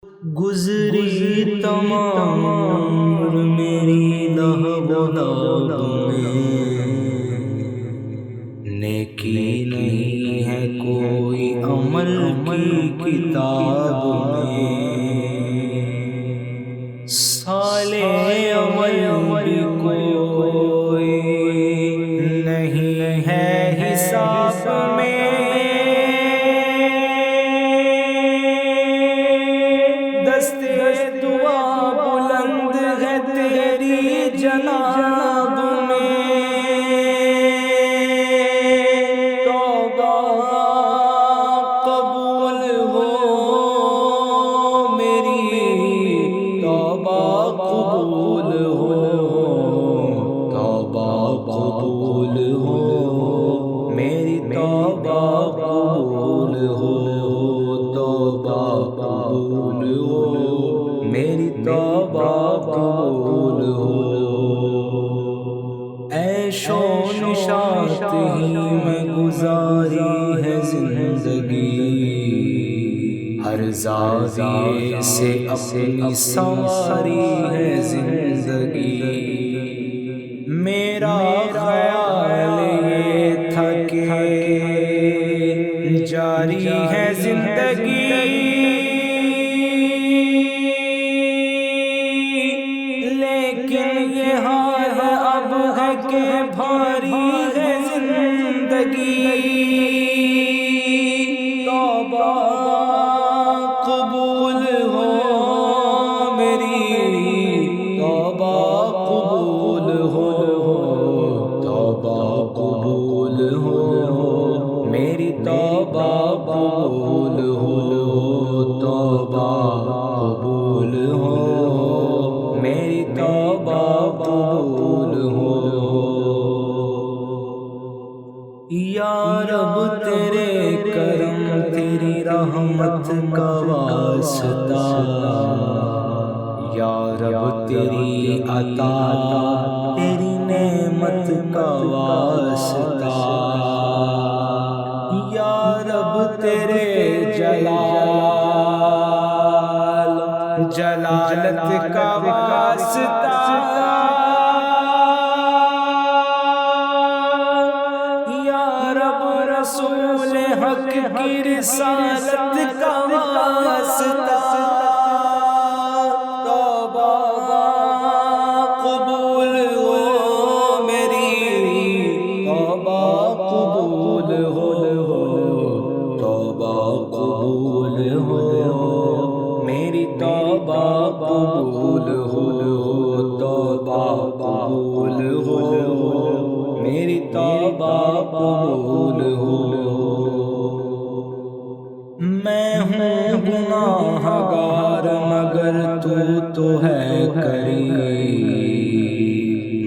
گزری تمام عمر میری لہو لہو میں، نیکی نہیں ہے کوئی عمل کی کتاب میں، سالے عمل بھی کوئی نہیں ہے حساب میں، دعا بلند ہے تیری جناب میں، توبہ قبول ہو میری، توبہ قبول ہو، توبہ قبول ہو میری، توبہ قبول ہو، توبہ قبول ہو میری، توبہ قبول ہو۔ عیش و نشاط ہی میں گزاری ہے زندگی، ہر زاویے سے اپنی سواری ہے زندگی، میرا خیال یہ تھا کہ جاری ہے زندگی، لیکن یہ حال اب ہے کہ بھاری ہے زندگی، توبہ قبول ہو میری، توبہ قبول ہو، توبہ قبول ہو میری، توبہ قبول ہو، توبہ قبول ہو میری، توبہ قبول ہو۔ یا رب تیرے کرم تیری رحمت کا واسطہ، یا رب تیری عطا تیری نعمت کا واسطہ، یا رب تیرے جلالت کا واسطہ، یا رب رسول حق کی رسالت کا واسطہ، توبہ قبول ہو میری، توبہ قبول ہو، توبہ قبول ہو میری، توبہ قبول ہو، توبہ قبول ہو میری، توبہ قبول ہو۔ میں ہوں گناہ گار مگر تو ہے کریم،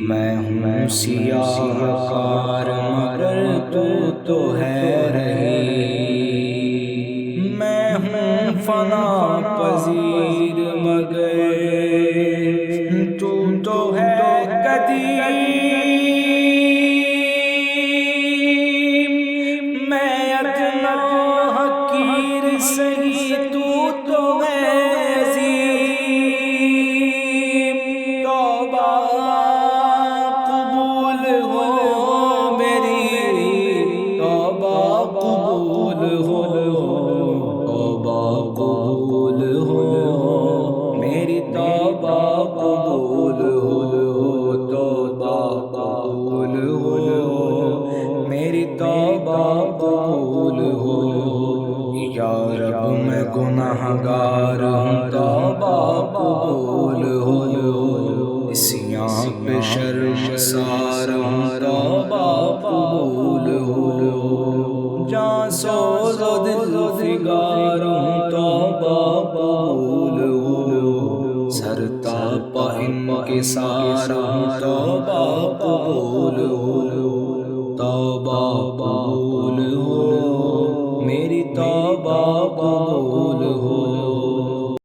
میں ہوں سیاہ کار مگر تو ہے رحیم، میں ہوں فنا پذیر مگر تو ہے قدیم، میں ادنا حقیر سہی تو ہے عظیم، توبہ قبول ہو میری، توبہ قبول ہو، توبہ قبول ہو میری، توبہ قبول ہو، توبہ قبول ہو میری، توبہ قبول ہو۔ یا رب میں گناہ گار ہوں، توبہ قبول ہو، اسیاں پہ شرمسار ہوں، توبہ قبول ہو، جاں سوز و دل فگار ہوں، توبہ قبول ہو، سر تا پا انکسار ہوں، توبہ قبول ہو، توبہ قبول ہو میری، توبہ قبول ہو۔